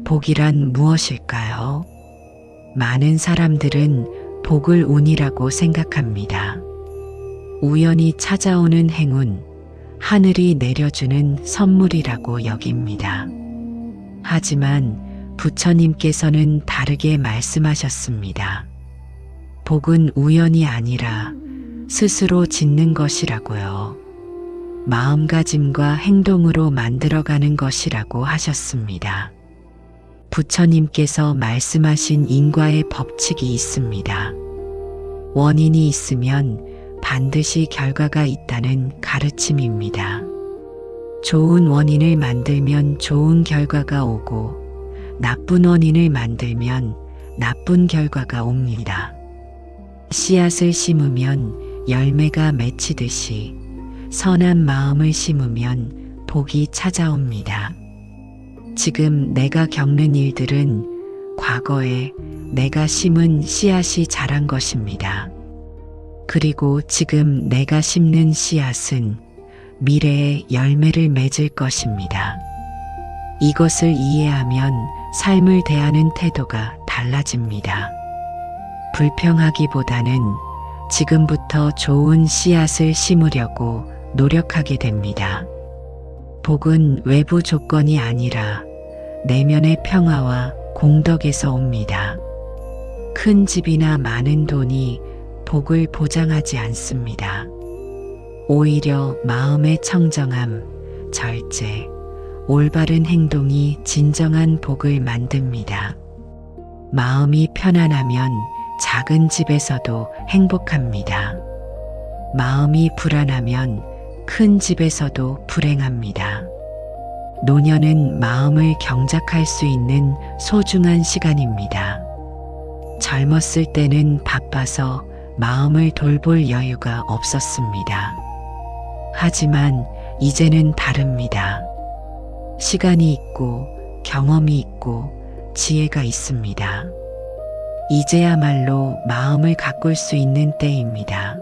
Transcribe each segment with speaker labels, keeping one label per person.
Speaker 1: 복이란 무엇일까요? 많은 사람들은 복을 운이라고 생각합니다. 우연히 찾아오는 행운, 하늘이 내려주는 선물이라고 여깁니다. 하지만 부처님께서는 다르게 말씀하셨습니다. 복은 우연이 아니라 스스로 짓는 것이라고요. 마음가짐과 행동으로 만들어가는 것이라고 하셨습니다. 부처님께서 말씀하신 인과의 법칙이 있습니다. 원인이 있으면 반드시 결과가 있다는 가르침입니다. 좋은 원인을 만들면 좋은 결과가 오고 나쁜 원인을 만들면 나쁜 결과가 옵니다. 씨앗을 심으면 열매가 맺히듯이 선한 마음을 심으면 복이 찾아옵니다. 지금 내가 겪는 일들은 과거에 내가 심은 씨앗이 자란 것입니다. 그리고 지금 내가 심는 씨앗은 미래에 열매를 맺을 것입니다. 이것을 이해하면 삶을 대하는 태도가 달라집니다. 불평하기보다는 지금부터 좋은 씨앗을 심으려고 노력하게 됩니다. 복은 외부 조건이 아니라 내면의 평화와 공덕에서 옵니다. 큰 집이나 많은 돈이 복을 보장하지 않습니다. 오히려 마음의 청정함, 절제, 올바른 행동이 진정한 복을 만듭니다. 마음이 편안하면 작은 집에서도 행복합니다. 마음이 불안하면 큰 집에서도 불행합니다. 노년은 마음을 경작할 수 있는 소중한 시간입니다. 젊었을 때는 바빠서 마음을 돌볼 여유가 없었습니다. 하지만 이제는 다릅니다. 시간이 있고 경험이 있고 지혜가 있습니다. 이제야말로 마음을 가꿀 수 있는 때입니다.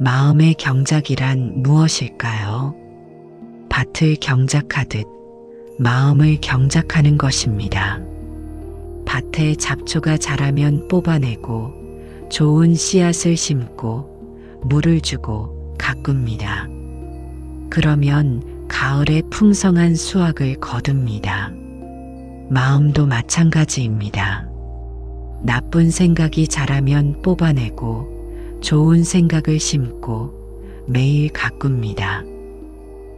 Speaker 1: 마음의 경작이란 무엇일까요? 밭을 경작하듯 마음을 경작하는 것입니다. 밭에 잡초가 자라면 뽑아내고 좋은 씨앗을 심고 물을 주고 가꿉니다. 그러면 가을에 풍성한 수확을 거둡니다. 마음도 마찬가지입니다. 나쁜 생각이 자라면 뽑아내고 좋은 생각을 심고 매일 가꿉니다.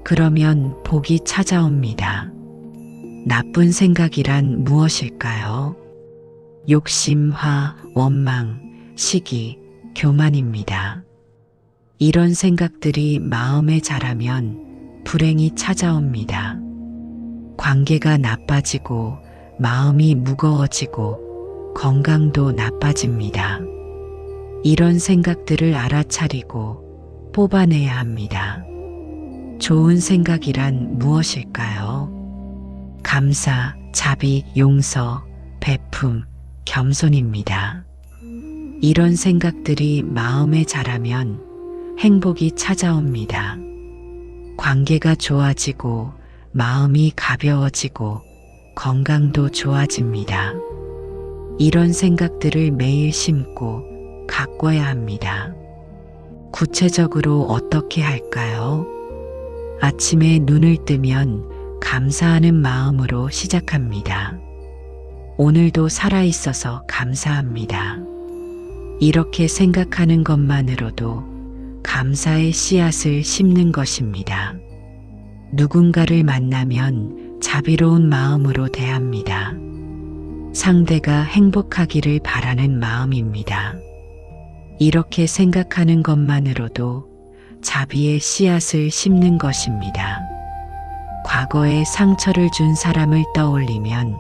Speaker 1: 그러면 복이 찾아옵니다. 나쁜 생각이란 무엇일까요? 욕심, 화, 원망, 시기, 교만입니다. 이런 생각들이 마음에 자라면 불행이 찾아옵니다. 관계가 나빠지고 마음이 무거워지고 건강도 나빠집니다. 이런 생각들을 알아차리고 뽑아내야 합니다. 좋은 생각이란 무엇일까요? 감사, 자비, 용서, 베품, 겸손입니다. 이런 생각들이 마음에 자라면 행복이 찾아옵니다. 관계가 좋아지고 마음이 가벼워지고 건강도 좋아집니다. 이런 생각들을 매일 심고 가꿔야 합니다. 구체적으로 어떻게 할까요? 아침에 눈을 뜨면 감사하는 마음으로 시작합니다. 오늘도 살아있어서 감사합니다. 이렇게 생각하는 것만으로도 감사의 씨앗을 심는 것입니다. 누군가를 만나면 자비로운 마음으로 대합니다. 상대가 행복하기를 바라는 마음입니다. 이렇게 생각하는 것만으로도 자비의 씨앗을 심는 것입니다. 과거에 상처를 준 사람을 떠올리면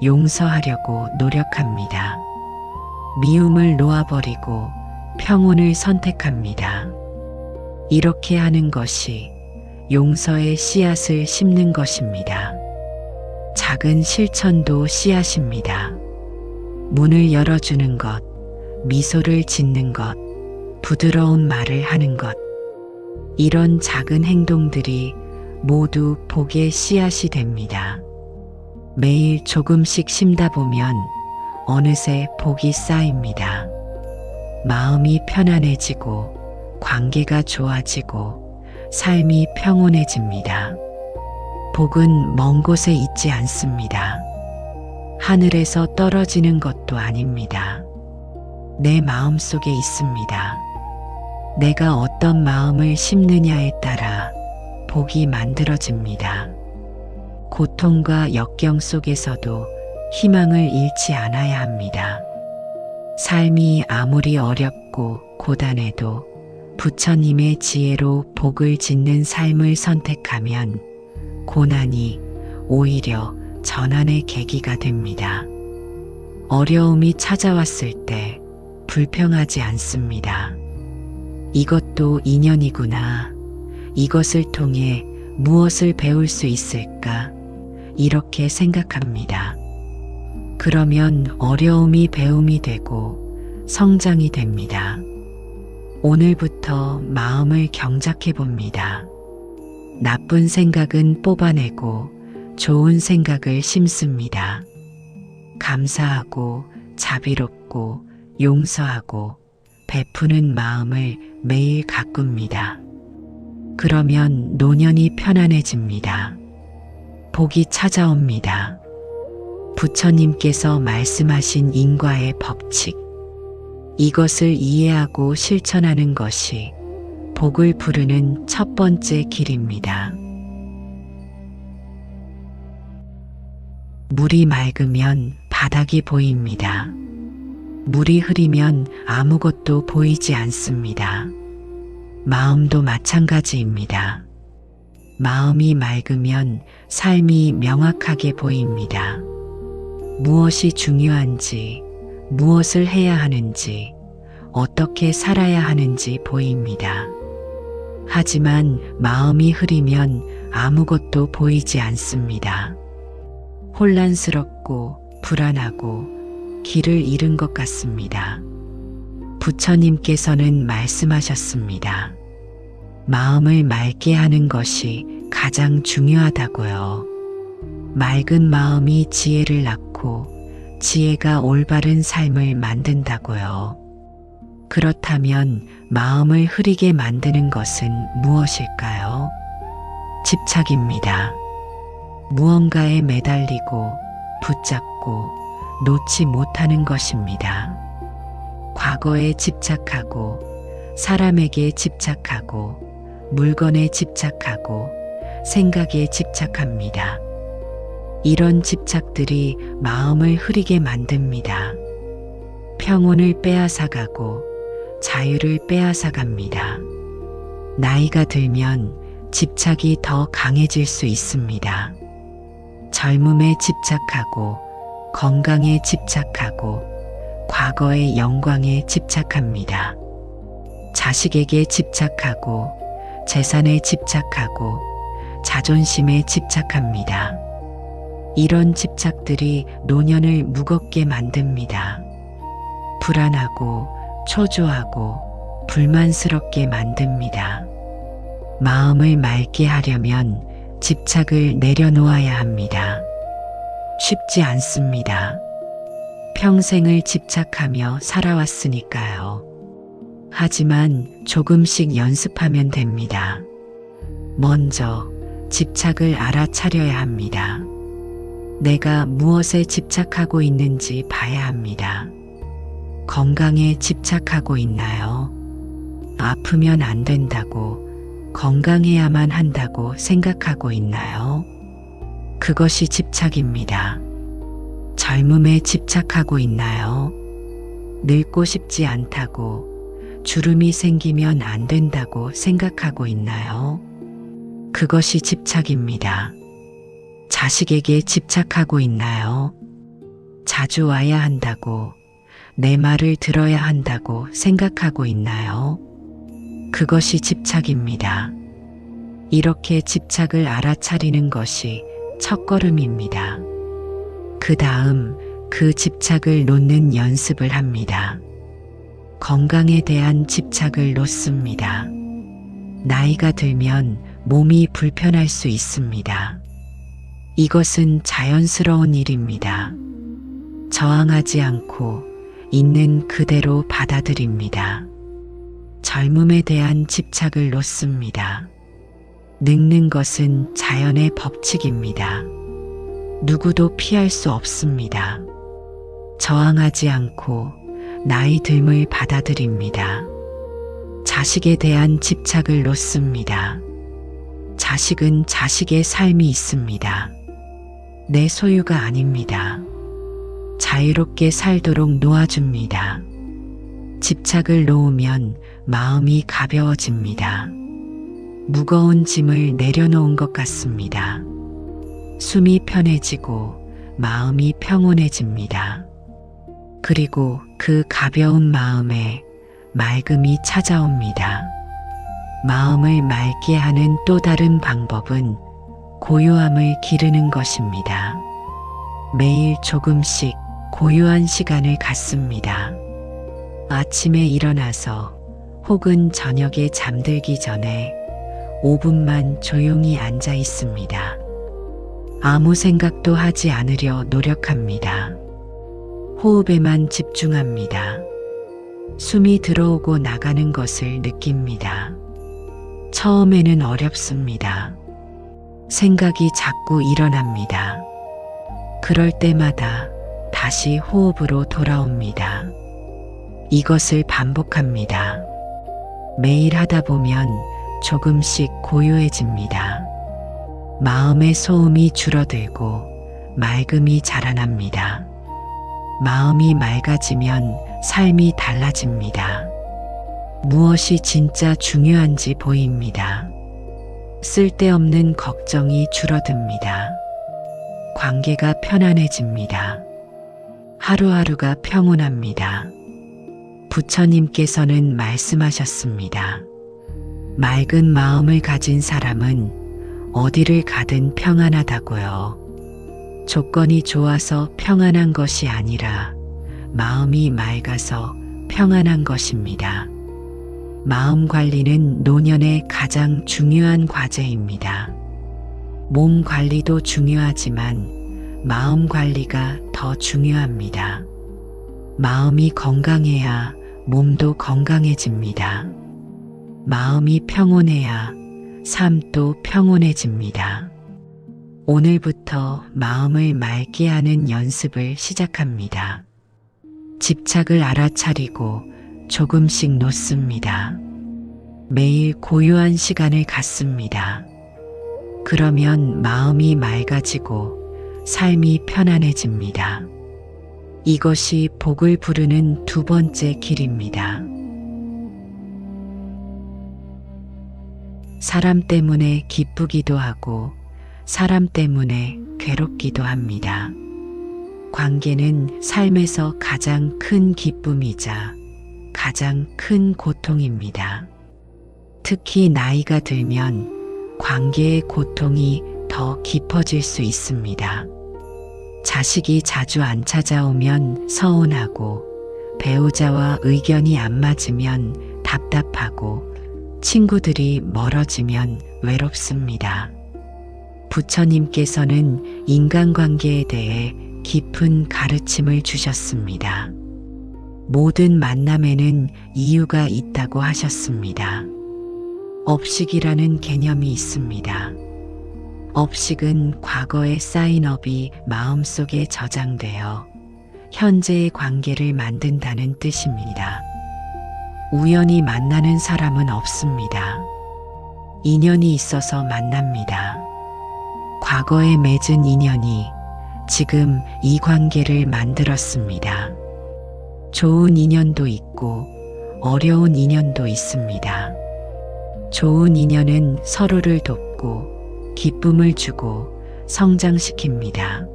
Speaker 1: 용서하려고 노력합니다. 미움을 놓아버리고 평온을 선택합니다. 이렇게 하는 것이 용서의 씨앗을 심는 것입니다. 작은 실천도 씨앗입니다. 문을 열어주는 것, 미소를 짓는 것, 부드러운 말을 하는 것. 이런 작은 행동들이 모두 복의 씨앗이 됩니다. 매일 조금씩 심다 보면 어느새 복이 쌓입니다. 마음이 편안해지고 관계가 좋아지고 삶이 평온해집니다. 복은 먼 곳에 있지 않습니다. 하늘에서 떨어지는 것도 아닙니다. 내 마음 속에 있습니다. 내가 어떤 마음을 심느냐에 따라 복이 만들어집니다. 고통과 역경 속에서도 희망을 잃지 않아야 합니다. 삶이 아무리 어렵고 고단해도 부처님의 지혜로 복을 짓는 삶을 선택하면 고난이 오히려 전환의 계기가 됩니다. 어려움이 찾아왔을 때 불평하지 않습니다. 이것도 인연이구나. 이것을 통해 무엇을 배울 수 있을까? 이렇게 생각합니다. 그러면 어려움이 배움이 되고 성장이 됩니다. 오늘부터 마음을 경작해 봅니다. 나쁜 생각은 뽑아내고 좋은 생각을 심습니다. 감사하고 자비롭고 용서하고 베푸는 마음을 매일 가꿉니다. 그러면 노년이 편안해집니다. 복이 찾아옵니다. 부처님께서 말씀하신 인과의 법칙, 이것을 이해하고 실천하는 것이 복을 부르는 첫 번째 길입니다. 물이 맑으면 바닥이 보입니다. 물이 흐리면 아무것도 보이지 않습니다. 마음도 마찬가지입니다. 마음이 맑으면 삶이 명확하게 보입니다. 무엇이 중요한지, 무엇을 해야 하는지, 어떻게 살아야 하는지 보입니다. 하지만 마음이 흐리면 아무것도 보이지 않습니다. 혼란스럽고 불안하고 길을 잃은 것 같습니다. 부처님께서는 말씀하셨습니다. 마음을 맑게 하는 것이 가장 중요하다고요. 맑은 마음이 지혜를 낳고 지혜가 올바른 삶을 만든다고요. 그렇다면 마음을 흐리게 만드는 것은 무엇일까요? 집착입니다. 무언가에 매달리고 붙잡고 놓지 못하는 것입니다. 과거에 집착하고 사람에게 집착하고 물건에 집착하고 생각에 집착합니다. 이런 집착들이 마음을 흐리게 만듭니다. 평온을 빼앗아가고 자유를 빼앗아갑니다. 나이가 들면 집착이 더 강해질 수 있습니다. 젊음에 집착하고 건강에 집착하고 과거의 영광에 집착합니다. 자식에게 집착하고 재산에 집착하고 자존심에 집착합니다. 이런 집착들이 노년을 무겁게 만듭니다. 불안하고 초조하고 불만스럽게 만듭니다. 마음을 맑게 하려면 집착을 내려놓아야 합니다. 쉽지 않습니다. 평생을 집착하며 살아왔으니까요. 하지만 조금씩 연습하면 됩니다. 먼저 집착을 알아차려야 합니다. 내가 무엇에 집착하고 있는지 봐야 합니다. 건강에 집착하고 있나요? 아프면 안 된다고, 건강해야만 한다고 생각하고 있나요? 그것이 집착입니다. 젊음에 집착하고 있나요? 늙고 싶지 않다고, 주름이 생기면 안 된다고 생각하고 있나요? 그것이 집착입니다. 자식에게 집착하고 있나요? 자주 와야 한다고, 내 말을 들어야 한다고 생각하고 있나요? 그것이 집착입니다. 이렇게 집착을 알아차리는 것이 첫걸음입니다. 그 다음 그 집착을 놓는 연습을 합니다. 건강에 대한 집착을 놓습니다. 나이가 들면 몸이 불편할 수 있습니다. 이것은 자연스러운 일입니다. 저항하지 않고 있는 그대로 받아들입니다. 젊음에 대한 집착을 놓습니다. 늙는 것은 자연의 법칙입니다. 누구도 피할 수 없습니다. 저항하지 않고 나이 듦을 받아들입니다. 자식에 대한 집착을 놓습니다. 자식은 자식의 삶이 있습니다. 내 소유가 아닙니다. 자유롭게 살도록 놓아줍니다. 집착을 놓으면 마음이 가벼워집니다. 무거운 짐을 내려놓은 것 같습니다. 숨이 편해지고 마음이 평온해집니다. 그리고 그 가벼운 마음에 맑음이 찾아옵니다. 마음을 맑게 하는 또 다른 방법은 고요함을 기르는 것입니다. 매일 조금씩 고요한 시간을 갖습니다. 아침에 일어나서 혹은 저녁에 잠들기 전에 5분만 조용히 앉아 있습니다. 아무 생각도 하지 않으려 노력합니다. 호흡에만 집중합니다. 숨이 들어오고 나가는 것을 느낍니다. 처음에는 어렵습니다. 생각이 자꾸 일어납니다. 그럴 때마다 다시 호흡으로 돌아옵니다. 이것을 반복합니다. 매일 하다 보면 조금씩 고요해집니다. 마음의 소음이 줄어들고 맑음이 자라납니다. 마음이 맑아지면 삶이 달라집니다. 무엇이 진짜 중요한지 보입니다. 쓸데없는 걱정이 줄어듭니다. 관계가 편안해집니다. 하루하루가 평온합니다. 부처님께서는 말씀하셨습니다. 맑은 마음을 가진 사람은 어디를 가든 평안하다고요. 조건이 좋아서 평안한 것이 아니라 마음이 맑아서 평안한 것입니다. 마음 관리는 노년의 가장 중요한 과제입니다. 몸 관리도 중요하지만 마음 관리가 더 중요합니다. 마음이 건강해야 몸도 건강해집니다. 마음이 평온해야 삶도 평온해집니다. 오늘부터 마음을 맑게 하는 연습을 시작합니다. 집착을 알아차리고 조금씩 놓습니다. 매일 고요한 시간을 갖습니다. 그러면 마음이 맑아지고 삶이 편안해집니다. 이것이 복을 부르는 두 번째 길입니다. 사람 때문에 기쁘기도 하고 사람 때문에 괴롭기도 합니다. 관계는 삶에서 가장 큰 기쁨이자 가장 큰 고통입니다. 특히 나이가 들면 관계의 고통이 더 깊어질 수 있습니다. 자식이 자주 안 찾아오면 서운하고 배우자와 의견이 안 맞으면 답답하고 친구들이 멀어지면 외롭습니다. 부처님께서는 인간관계에 대해 깊은 가르침을 주셨습니다. 모든 만남에는 이유가 있다고 하셨습니다. 업식이라는 개념이 있습니다. 업식은 과거의 쌓인업이 마음속에 저장되어 현재의 관계를 만든다는 뜻입니다. 우연히 만나는 사람은 없습니다. 인연이 있어서 만납니다. 과거에 맺은 인연이 지금 이 관계를 만들었습니다. 좋은 인연도 있고 어려운 인연도 있습니다. 좋은 인연은 서로를 돕고 기쁨을 주고 성장시킵니다.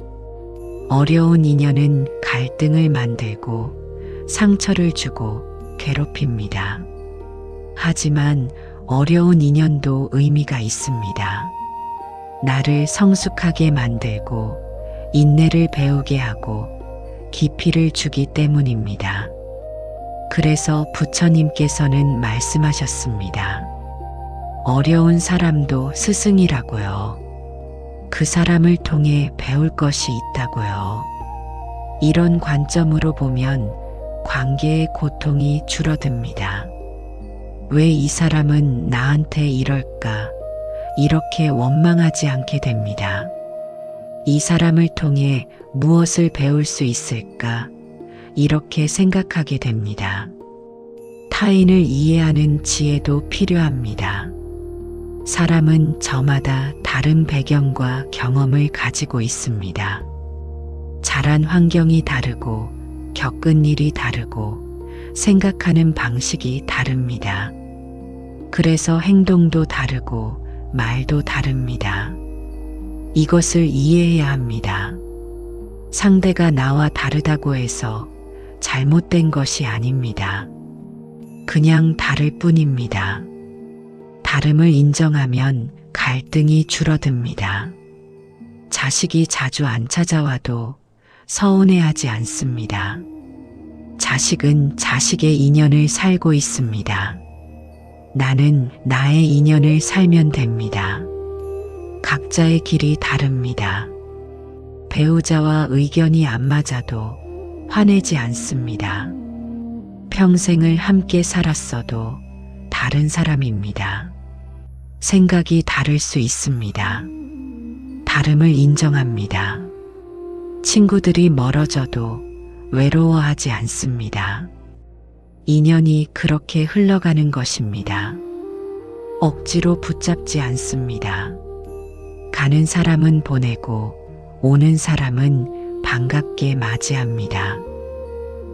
Speaker 1: 어려운 인연은 갈등을 만들고 상처를 주고 괴롭힙니다. 하지만 어려운 인연도 의미가 있습니다. 나를 성숙하게 만들고 인내를 배우게 하고 깊이를 주기 때문입니다. 그래서 부처님께서는 말씀하셨습니다. 어려운 사람도 스승이라고요. 그 그 사람을 통해 배울 것이 있다고요. 이런 관점으로 보면 관계의 고통이 줄어듭니다. 왜 이 사람은 나한테 이럴까? 이렇게 원망하지 않게 됩니다. 이 사람을 통해 무엇을 배울 수 있을까? 이렇게 생각하게 됩니다. 타인을 이해하는 지혜도 필요합니다. 사람은 저마다 다른 배경과 경험을 가지고 있습니다. 자란 환경이 다르고, 겪은 일이 다르고, 생각하는 방식이 다릅니다. 그래서 행동도 다르고, 말도 다릅니다. 이것을 이해해야 합니다. 상대가 나와 다르다고 해서 잘못된 것이 아닙니다. 그냥 다를 뿐입니다. 다름을 인정하면 갈등이 줄어듭니다. 자식이 자주 안 찾아와도 서운해하지 않습니다. 자식은 자식의 인연을 살고 있습니다. 나는 나의 인연을 살면 됩니다. 각자의 길이 다릅니다. 배우자와 의견이 안 맞아도 화내지 않습니다. 평생을 함께 살았어도 다른 사람입니다. 생각이 다를 수 있습니다. 다름을 인정합니다. 친구들이 멀어져도 외로워하지 않습니다. 인연이 그렇게 흘러가는 것입니다. 억지로 붙잡지 않습니다. 가는 사람은 보내고 오는 사람은 반갑게 맞이합니다.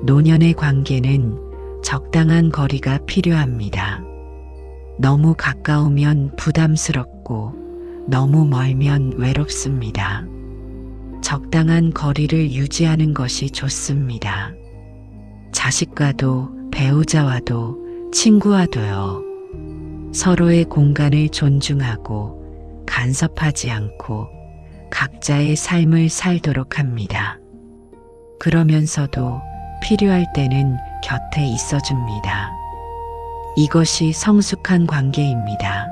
Speaker 1: 노년의 관계는 적당한 거리가 필요합니다. 너무 가까우면 부담스럽고 너무 멀면 외롭습니다. 적당한 거리를 유지하는 것이 좋습니다. 자식과도 배우자와도 친구와도요. 서로의 공간을 존중하고 간섭하지 않고 각자의 삶을 살도록 합니다. 그러면서도 필요할 때는 곁에 있어줍니다. 이것이 성숙한 관계입니다.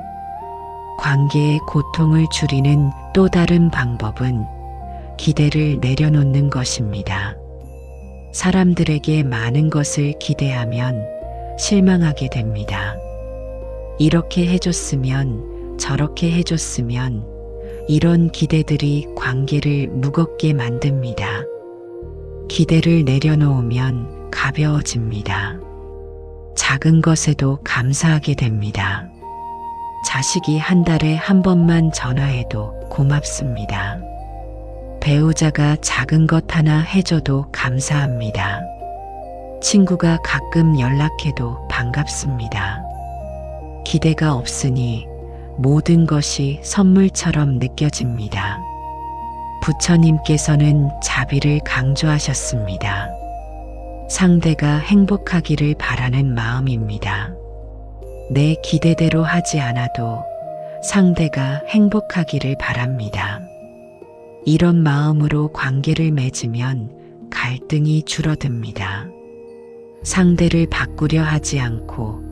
Speaker 1: 관계의 고통을 줄이는 또 다른 방법은 기대를 내려놓는 것입니다. 사람들에게 많은 것을 기대하면 실망하게 됩니다. 이렇게 해줬으면 저렇게 해줬으면 이런 기대들이 관계를 무겁게 만듭니다. 기대를 내려놓으면 가벼워집니다. 작은 것에도 감사하게 됩니다. 자식이 한 달에 한 번만 전화해도 고맙습니다. 배우자가 작은 것 하나 해줘도 감사합니다. 친구가 가끔 연락해도 반갑습니다. 기대가 없으니 모든 것이 선물처럼 느껴집니다. 부처님께서는 자비를 강조하셨습니다. 상대가 행복하기를 바라는 마음입니다. 내 기대대로 하지 않아도 상대가 행복하기를 바랍니다. 이런 마음으로 관계를 맺으면 갈등이 줄어듭니다. 상대를 바꾸려 하지 않고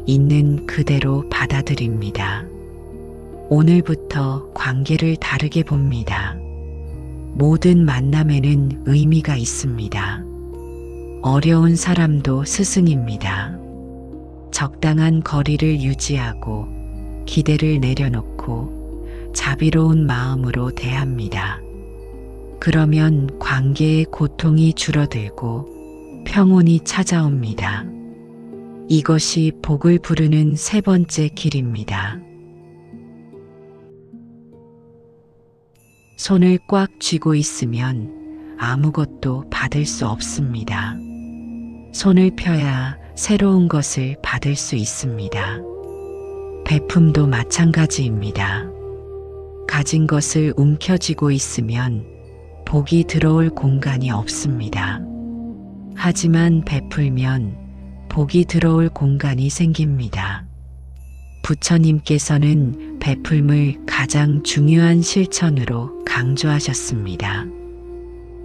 Speaker 1: 있는 그대로 받아들입니다. 오늘부터 관계를 다르게 봅니다. 모든 만남에는 의미가 있습니다. 어려운 사람도 스승입니다. 적당한 거리를 유지하고 기대를 내려놓고 자비로운 마음으로 대합니다. 그러면 관계의 고통이 줄어들고 평온이 찾아옵니다. 이것이 복을 부르는 세 번째 길입니다. 손을 꽉 쥐고 있으면 아무것도 받을 수 없습니다. 손을 펴야 새로운 것을 받을 수 있습니다. 베품도 마찬가지입니다. 가진 것을 움켜쥐고 있으면 복이 들어올 공간이 없습니다. 하지만 베풀면 복이 들어올 공간이 생깁니다. 부처님께서는 베풀음을 가장 중요한 실천으로 강조하셨습니다.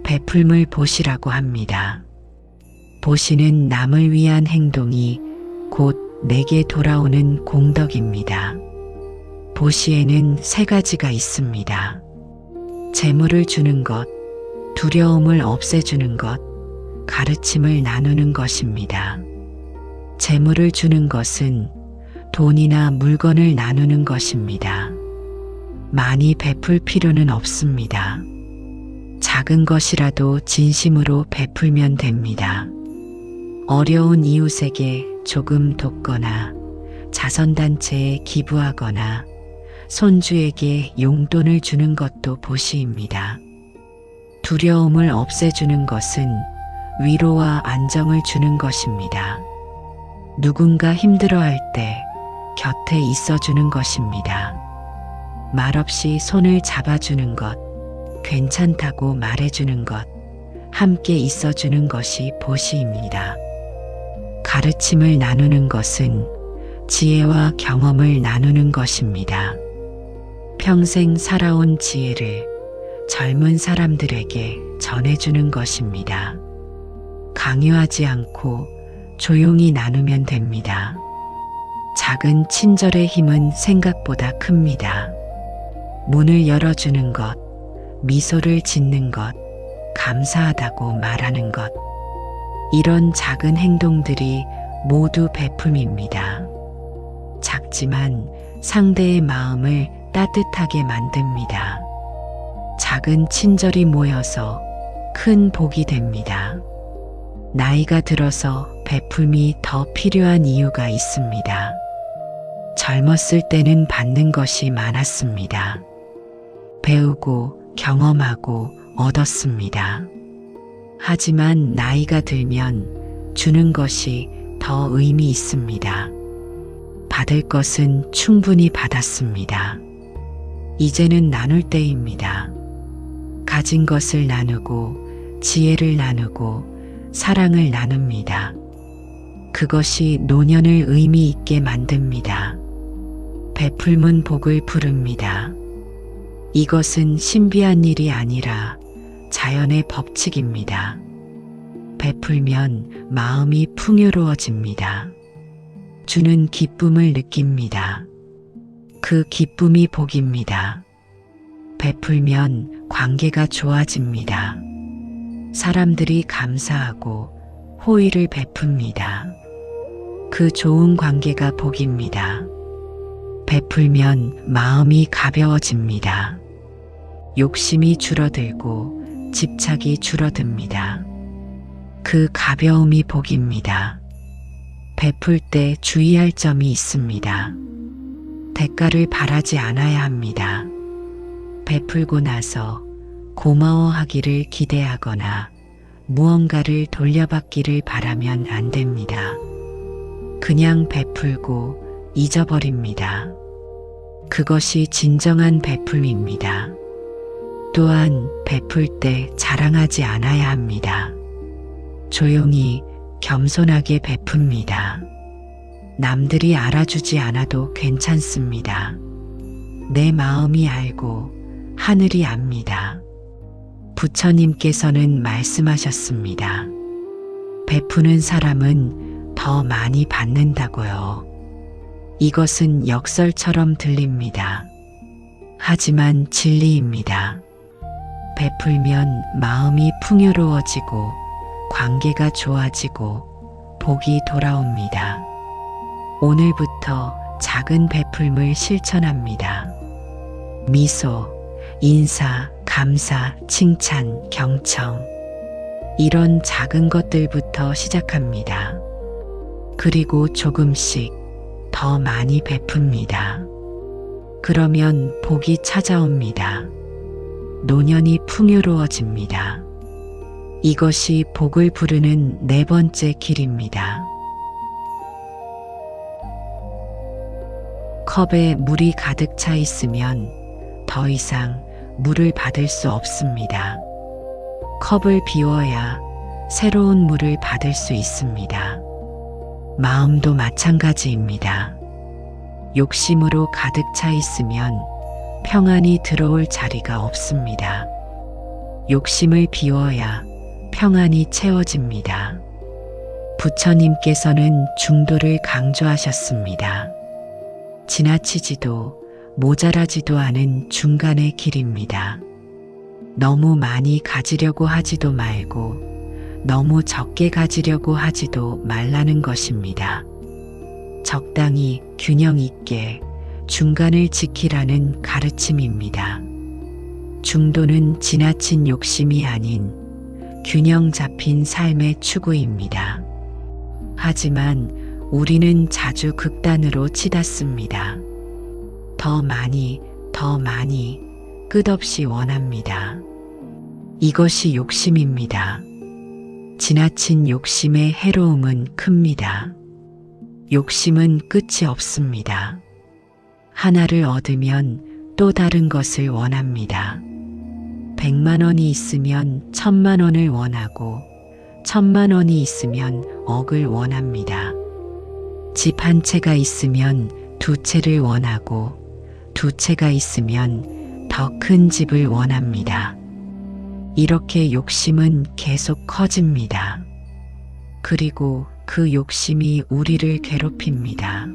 Speaker 1: 베풀음을 보시라고 합니다. 보시는 남을 위한 행동이 곧 내게 돌아오는 공덕입니다. 보시에는 세 가지가 있습니다. 재물을 주는 것, 두려움을 없애주는 것, 가르침을 나누는 것입니다. 재물을 주는 것은 돈이나 물건을 나누는 것입니다. 많이 베풀 필요는 없습니다. 작은 것이라도 진심으로 베풀면 됩니다. 어려운 이웃에게 조금 돕거나 자선단체에 기부하거나 손주에게 용돈을 주는 것도 보시입니다. 두려움을 없애주는 것은 위로와 안정을 주는 것입니다. 누군가 힘들어할 때 곁에 있어주는 것입니다. 말없이 손을 잡아주는 것, 괜찮다고 말해주는 것, 함께 있어주는 것이 보시입니다. 가르침을 나누는 것은 지혜와 경험을 나누는 것입니다. 평생 살아온 지혜를 젊은 사람들에게 전해주는 것입니다. 강요하지 않고 조용히 나누면 됩니다. 작은 친절의 힘은 생각보다 큽니다. 문을 열어주는 것, 미소를 짓는 것, 감사하다고 말하는 것. 이런 작은 행동들이 모두 베품입니다. 작지만 상대의 마음을 따뜻하게 만듭니다. 작은 친절이 모여서 큰 복이 됩니다. 나이가 들어서 베품이 더 필요한 이유가 있습니다. 젊었을 때는 받는 것이 많았습니다. 배우고 경험하고 얻었습니다. 하지만 나이가 들면 주는 것이 더 의미 있습니다. 받을 것은 충분히 받았습니다. 이제는 나눌 때입니다. 가진 것을 나누고 지혜를 나누고 사랑을 나눕니다. 그것이 노년을 의미 있게 만듭니다. 베풀면 복을 부릅니다. 이것은 신비한 일이 아니라 자연의 법칙입니다. 베풀면 마음이 풍요로워집니다. 주는 기쁨을 느낍니다. 그 기쁨이 복입니다. 베풀면 관계가 좋아집니다. 사람들이 감사하고 호의를 베풉니다. 그 좋은 관계가 복입니다. 베풀면 마음이 가벼워집니다. 욕심이 줄어들고 집착이 줄어듭니다. 그 가벼움이 복입니다. 베풀 때 주의할 점이 있습니다. 대가를 바라지 않아야 합니다. 베풀고 나서 고마워하기를 기대하거나 무언가를 돌려받기를 바라면 안 됩니다. 그냥 베풀고 잊어버립니다. 그것이 진정한 베풀입니다. 또한 베풀 때 자랑하지 않아야 합니다. 조용히 겸손하게 베풉니다. 남들이 알아주지 않아도 괜찮습니다. 내 마음이 알고 하늘이 압니다. 부처님께서는 말씀하셨습니다. 베푸는 사람은 더 많이 받는다고요. 이것은 역설처럼 들립니다. 하지만 진리입니다. 베풀면 마음이 풍요로워지고 관계가 좋아지고 복이 돌아옵니다. 오늘부터 작은 베풀물 실천합니다. 미소, 인사, 감사, 칭찬, 경청. 이런 작은 것들부터 시작합니다. 그리고 조금씩 더 많이 베풉니다. 그러면 복이 찾아옵니다. 노년이 풍요로워집니다. 이것이 복을 부르는 네 번째 길입니다. 컵에 물이 가득 차 있으면 더 이상 물을 받을 수 없습니다. 컵을 비워야 새로운 물을 받을 수 있습니다. 마음도 마찬가지입니다. 욕심으로 가득 차 있으면 평안이 들어올 자리가 없습니다. 욕심을 비워야 평안이 채워집니다. 부처님께서는 중도를 강조하셨습니다. 지나치지도 모자라지도 않은 중간의 길입니다. 너무 많이 가지려고 하지도 말고 너무 적게 가지려고 하지도 말라는 것입니다. 적당히 균형 있게 중간을 지키라는 가르침입니다. 중도는 지나친 욕심이 아닌 균형 잡힌 삶의 추구입니다. 하지만 우리는 자주 극단으로 치닫습니다. 더 많이, 끝없이 원합니다. 이것이 욕심입니다. 지나친 욕심의 해로움은 큽니다. 욕심은 끝이 없습니다. 하나를 얻으면 또 다른 것을 원합니다. 100만 원이 있으면 1000만 원을 원하고 1000만 원이 있으면 억을 원합니다. 집 한 채가 있으면 두 채를 원하고 두 채가 있으면 더 큰 집을 원합니다. 이렇게 욕심은 계속 커집니다. 그리고 그 욕심이 우리를 괴롭힙니다.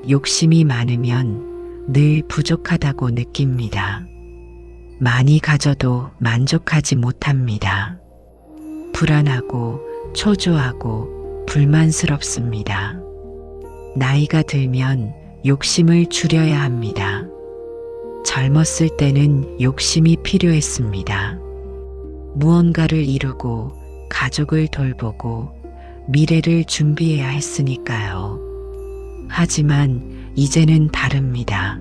Speaker 1: 욕심이 많으면 늘 부족하다고 느낍니다. 많이 가져도 만족하지 못합니다. 불안하고 초조하고 불만스럽습니다. 나이가 들면 욕심을 줄여야 합니다. 젊었을 때는 욕심이 필요했습니다. 무언가를 이루고 가족을 돌보고 미래를 준비해야 했으니까요. 하지만 이제는 다릅니다.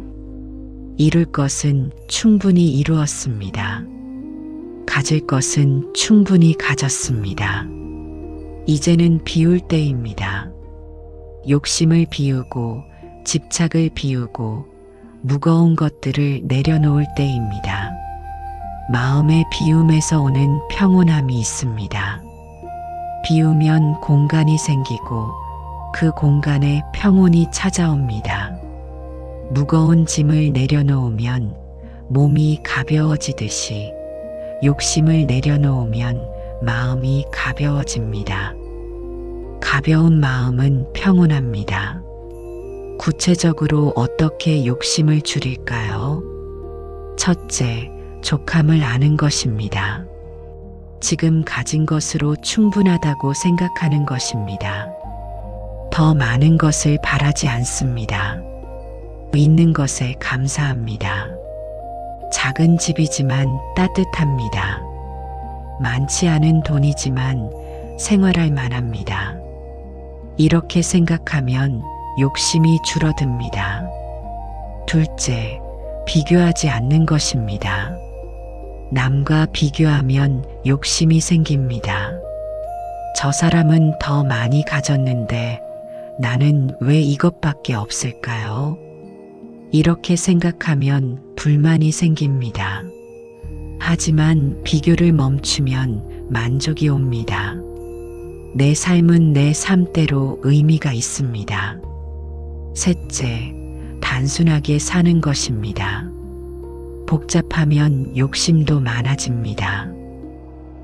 Speaker 1: 이룰 것은 충분히 이루었습니다. 가질 것은 충분히 가졌습니다. 이제는 비울 때입니다. 욕심을 비우고 집착을 비우고 무거운 것들을 내려놓을 때입니다. 마음의 비움에서 오는 평온함이 있습니다. 비우면 공간이 생기고 그 공간에 평온이 찾아옵니다. 무거운 짐을 내려놓으면 몸이 가벼워지듯이 욕심을 내려놓으면 마음이 가벼워집니다. 가벼운 마음은 평온합니다. 구체적으로 어떻게 욕심을 줄일까요? 첫째, 족함을 아는 것입니다. 지금 가진 것으로 충분하다고 생각하는 것입니다. 더 많은 것을 바라지 않습니다. 있는 것에 감사합니다. 작은 집이지만 따뜻합니다. 많지 않은 돈이지만 생활할 만합니다. 이렇게 생각하면 욕심이 줄어듭니다. 둘째, 비교하지 않는 것입니다. 남과 비교하면 욕심이 생깁니다. 저 사람은 더 많이 가졌는데 나는 왜 이것밖에 없을까요? 이렇게 생각하면 불만이 생깁니다. 하지만 비교를 멈추면 만족이 옵니다. 내 삶은 내 삶대로 의미가 있습니다. 셋째, 단순하게 사는 것입니다. 복잡하면 욕심도 많아집니다.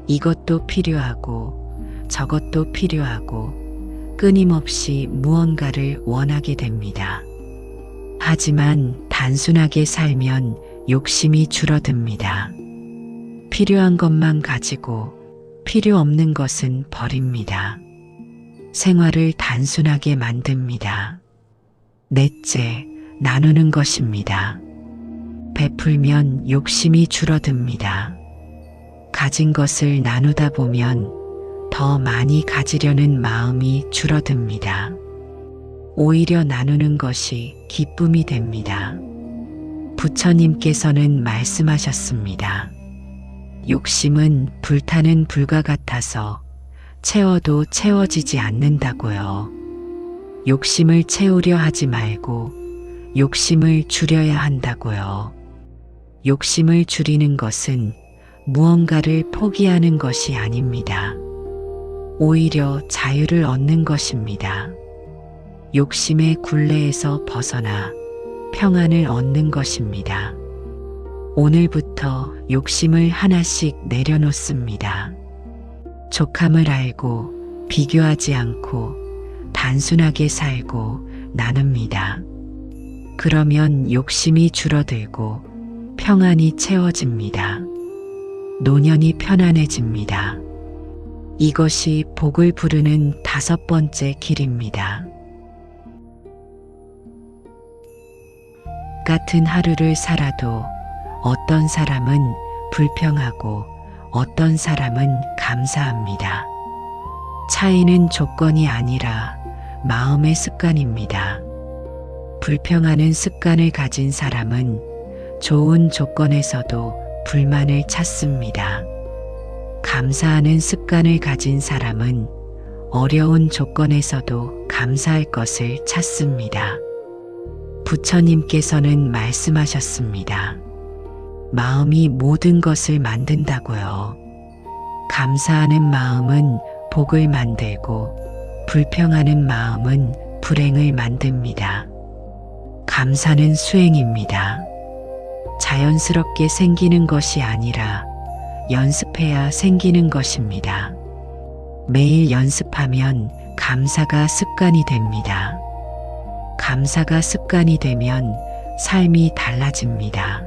Speaker 1: 이것도 필요하고 저것도 필요하고 끊임없이 무언가를 원하게 됩니다. 하지만 단순하게 살면 욕심이 줄어듭니다. 필요한 것만 가지고 필요 없는 것은 버립니다. 생활을 단순하게 만듭니다. 넷째, 나누는 것입니다. 베풀면 욕심이 줄어듭니다. 가진 것을 나누다 보면 더 많이 가지려는 마음이 줄어듭니다. 오히려 나누는 것이 기쁨이 됩니다. 부처님께서는 말씀하셨습니다. 욕심은 불타는 불과 같아서 채워도 채워지지 않는다고요. 욕심을 채우려 하지 말고 욕심을 줄여야 한다고요. 욕심을 줄이는 것은 무언가를 포기하는 것이 아닙니다. 오히려 자유를 얻는 것입니다. 욕심의 굴레에서 벗어나 평안을 얻는 것입니다. 오늘부터 욕심을 하나씩 내려놓습니다. 족함을 알고 비교하지 않고 단순하게 살고 나눕니다. 그러면 욕심이 줄어들고 평안이 채워집니다. 노년이 편안해집니다. 이것이 복을 부르는 5번째 길입니다. 같은 하루를 살아도 어떤 사람은 불평하고 어떤 사람은 감사합니다. 차이는 조건이 아니라 마음의 습관입니다. 불평하는 습관을 가진 사람은 좋은 조건에서도 불만을 찾습니다. 감사하는 습관을 가진 사람은 어려운 조건에서도 감사할 것을 찾습니다. 부처님께서는 말씀하셨습니다. 마음이 모든 것을 만든다고요. 감사하는 마음은 복을 만들고 불평하는 마음은 불행을 만듭니다. 감사는 수행입니다. 자연스럽게 생기는 것이 아니라 연습해야 생기는 것입니다. 매일 연습하면 감사가 습관이 됩니다. 감사가 습관이 되면 삶이 달라집니다.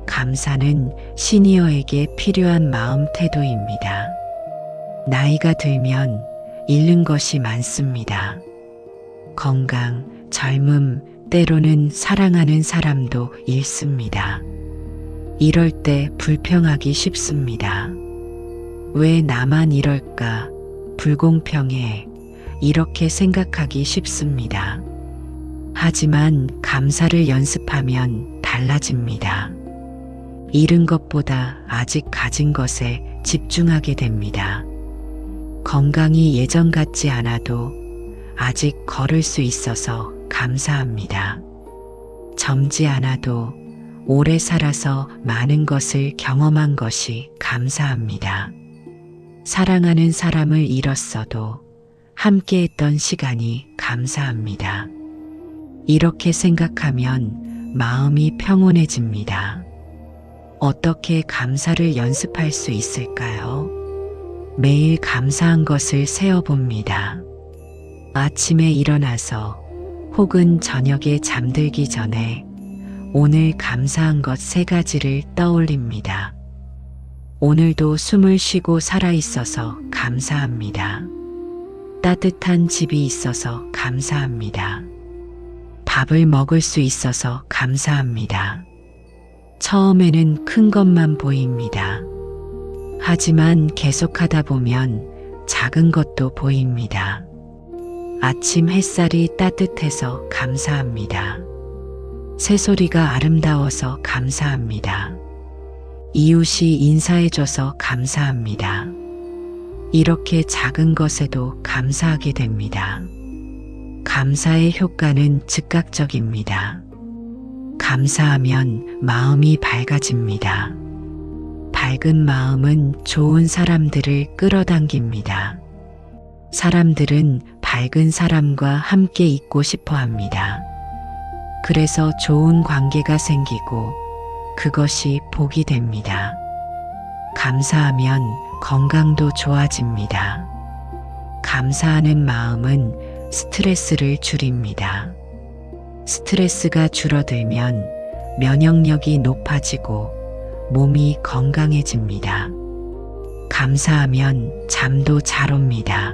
Speaker 1: 감사는 시니어에게 필요한 마음 태도입니다. 나이가 들면 잃는 것이 많습니다. 건강, 젊음, 때로는 사랑하는 사람도 잃습니다. 이럴 때 불평하기 쉽습니다. 왜 나만 이럴까? 불공평해. 이렇게 생각하기 쉽습니다. 하지만 감사를 연습하면 달라집니다. 잃은 것보다 아직 가진 것에 집중하게 됩니다. 건강이 예전 같지 않아도 아직 걸을 수 있어서 감사합니다. 젊지 않아도 오래 살아서 많은 것을 경험한 것이 감사합니다. 사랑하는 사람을 잃었어도 함께했던 시간이 감사합니다. 이렇게 생각하면 마음이 평온해집니다. 어떻게 감사를 연습할 수 있을까요? 매일 감사한 것을 세어봅니다. 아침에 일어나서 혹은 저녁에 잠들기 전에 오늘 감사한 것 3가지를 떠올립니다. 오늘도 숨을 쉬고 살아있어서 감사합니다. 따뜻한 집이 있어서 감사합니다. 밥을 먹을 수 있어서 감사합니다. 처음에는 큰 것만 보입니다. 하지만 계속하다 보면 작은 것도 보입니다. 아침 햇살이 따뜻해서 감사합니다. 새소리가 아름다워서 감사합니다. 이웃이 인사해줘서 감사합니다. 이렇게 작은 것에도 감사하게 됩니다. 감사의 효과는 즉각적입니다. 감사하면 마음이 밝아집니다. 밝은 마음은 좋은 사람들을 끌어당깁니다. 사람들은 밝은 사람과 함께 있고 싶어 합니다. 그래서 좋은 관계가 생기고 그것이 복이 됩니다. 감사하면 건강도 좋아집니다. 감사하는 마음은 스트레스를 줄입니다. 스트레스가 줄어들면 면역력이 높아지고 몸이 건강해집니다. 감사하면 잠도 잘 옵니다.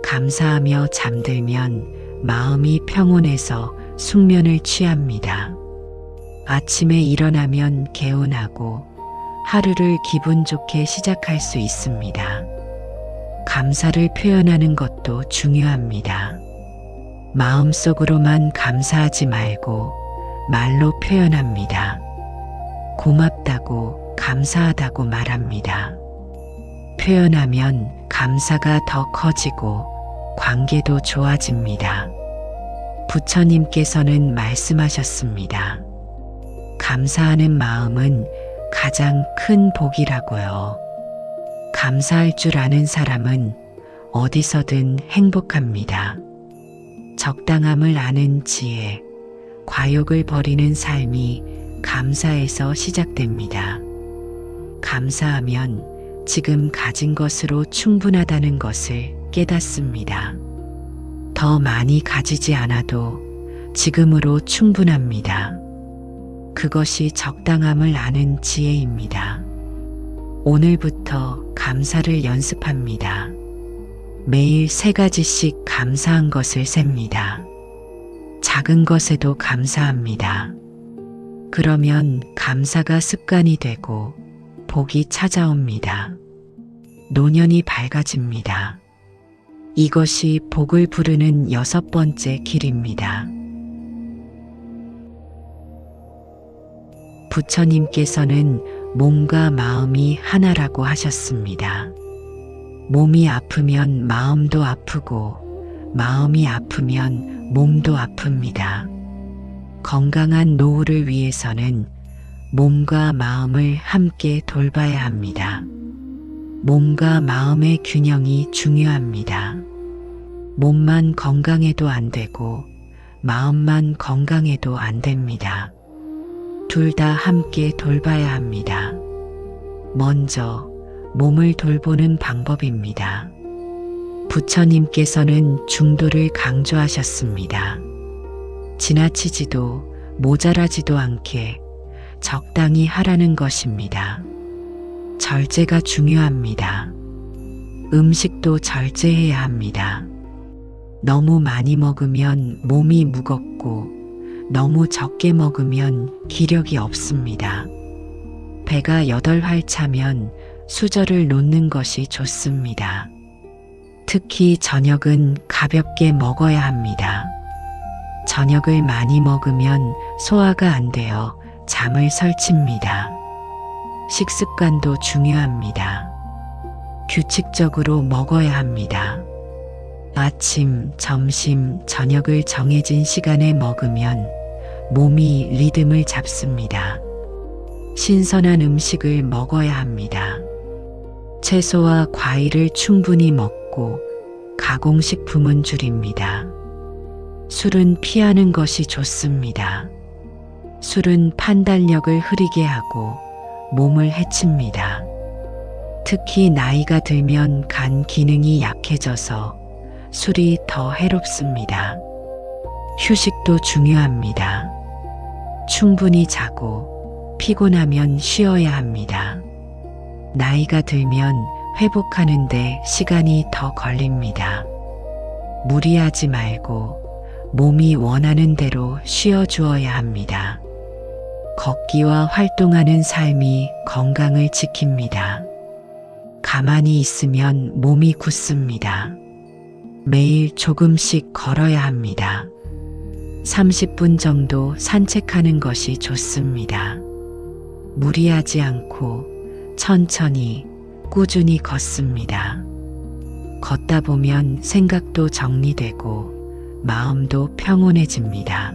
Speaker 1: 감사하며 잠들면 마음이 평온해서 숙면을 취합니다. 아침에 일어나면 개운하고 하루를 기분 좋게 시작할 수 있습니다. 감사를 표현하는 것도 중요합니다. 마음속으로만 감사하지 말고 말로 표현합니다. 고맙다고, 감사하다고 말합니다. 표현하면 감사가 더 커지고 관계도 좋아집니다. 부처님께서는 말씀하셨습니다. 감사하는 마음은 가장 큰 복이라고요. 감사할 줄 아는 사람은 어디서든 행복합니다. 적당함을 아는 지혜, 과욕을 버리는 삶이 감사에서 시작됩니다. 감사하면 지금 가진 것으로 충분하다는 것을 깨닫습니다. 더 많이 가지지 않아도 지금으로 충분합니다. 그것이 적당함을 아는 지혜입니다. 오늘부터 감사를 연습합니다. 매일 3가지씩 감사한 것을 셉니다. 작은 것에도 감사합니다. 그러면 감사가 습관이 되고 복이 찾아옵니다. 노년이 밝아집니다. 이것이 복을 부르는 6번째 길입니다. 부처님께서는 몸과 마음이 하나라고 하셨습니다. 몸이 아프면 마음도 아프고 마음이 아프면 몸도 아픕니다. 건강한 노후를 위해서는 몸과 마음을 함께 돌봐야 합니다. 몸과 마음의 균형이 중요합니다. 몸만 건강해도 안 되고 마음만 건강해도 안 됩니다. 둘 다 함께 돌봐야 합니다. 먼저 몸을 돌보는 방법입니다. 부처님께서는 중도를 강조하셨습니다. 지나치지도 모자라지도 않게 적당히 하라는 것입니다. 절제가 중요합니다. 음식도 절제해야 합니다. 너무 많이 먹으면 몸이 무겁고 너무 적게 먹으면 기력이 없습니다. 배가 8활 차면 수저를 놓는 것이 좋습니다. 특히 저녁은 가볍게 먹어야 합니다. 저녁을 많이 먹으면 소화가 안 되어 잠을 설칩니다. 식습관도 중요합니다. 규칙적으로 먹어야 합니다. 아침, 점심, 저녁을 정해진 시간에 먹으면 몸이 리듬을 잡습니다. 신선한 음식을 먹어야 합니다. 채소와 과일을 충분히 먹고 가공식품은 줄입니다. 술은 피하는 것이 좋습니다. 술은 판단력을 흐리게 하고 몸을 해칩니다. 특히 나이가 들면 간 기능이 약해져서 술이 더 해롭습니다. 휴식도 중요합니다. 충분히 자고 피곤하면 쉬어야 합니다. 나이가 들면 회복하는데 시간이 더 걸립니다. 무리하지 말고 몸이 원하는 대로 쉬어주어야 합니다. 걷기와 활동하는 삶이 건강을 지킵니다. 가만히 있으면 몸이 굳습니다. 매일 조금씩 걸어야 합니다. 30분 정도 산책하는 것이 좋습니다. 무리하지 않고 천천히 꾸준히 걷습니다. 걷다 보면 생각도 정리되고 마음도 평온해집니다.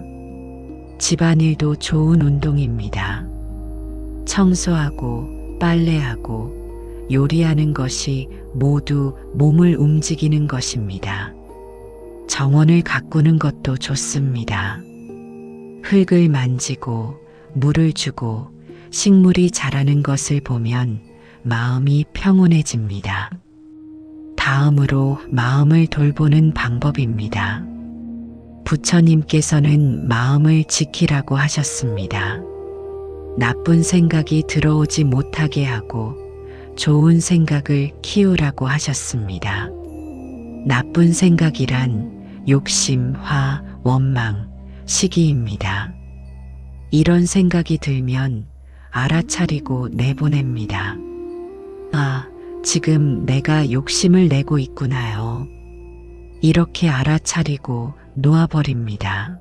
Speaker 1: 집안일도 좋은 운동입니다. 청소하고 빨래하고 요리하는 것이 모두 몸을 움직이는 것입니다. 정원을 가꾸는 것도 좋습니다. 흙을 만지고 물을 주고 식물이 자라는 것을 보면 마음이 평온해집니다. 다음으로 마음을 돌보는 방법입니다. 부처님께서는 마음을 지키라고 하셨습니다. 나쁜 생각이 들어오지 못하게 하고 좋은 생각을 키우라고 하셨습니다. 나쁜 생각이란 욕심, 화, 원망, 시기입니다. 이런 생각이 들면 알아차리고 내보냅니다. 아, 지금 내가 욕심을 내고 있구나요. 이렇게 알아차리고 놓아버립니다.